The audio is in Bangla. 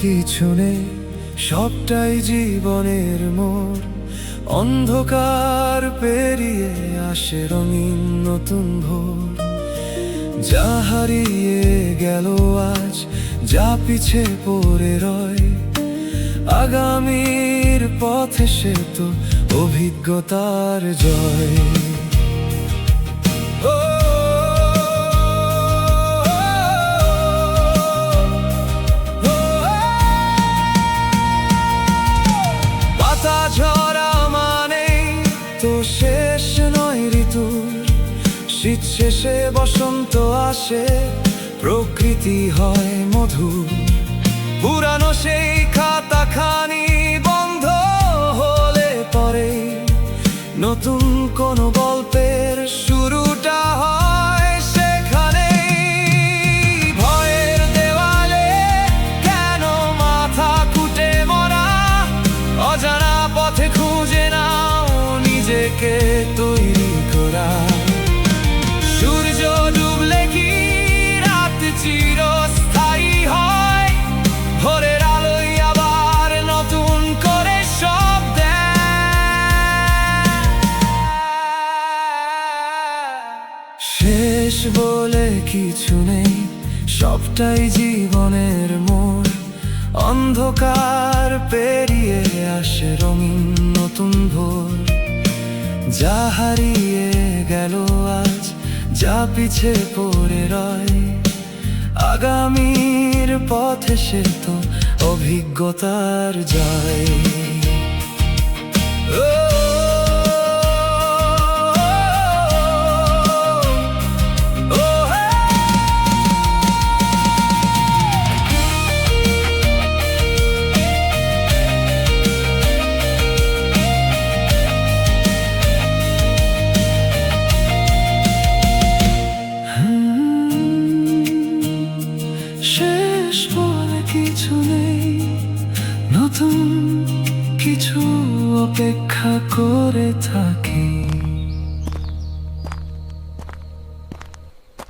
কিছু নেই, সবটাই জীবনের মোড়। অন্ধকার পেরিয়ে আসে রঙিন নতুন ভোর। যা হারিয়ে গেল আজ, যা পিছে পড়ে রয়, আগামীর পথে সে তো অভিজ্ঞতার জয়। পাতা ঝরা মানে তো শেষ নয় ঋতুর, শীত শেষে বসন্ত আসে, প্রকৃতি হয় মধুর। পুরানো সেই খাতাখানি বন্ধ হলে পরে নতুন কোনো গল্পের শুরুটা হয় সেখানেই। ভয়ের দেওয়ালে কেন মাথা কুটে মরা, অজানা পথে খুঁজে নাও নিজেকে তৈরি করা। সূর্য ডুবলে কি রাত চিরস্থায়ী হয়, ভোরের আলোয় আবার নতুন করে সব দেয়। শেষ বলে কিছু নেই, সবটাই জীবনের মোড়। অন্ধকার পেরিয়ে আসে রঙিন নতুন ভোর। যা হারিয়ে গেল আজ, যা পিছে পড়ে রয়, আগামীর পথে সে তো অভিজ্ঞতার জয়।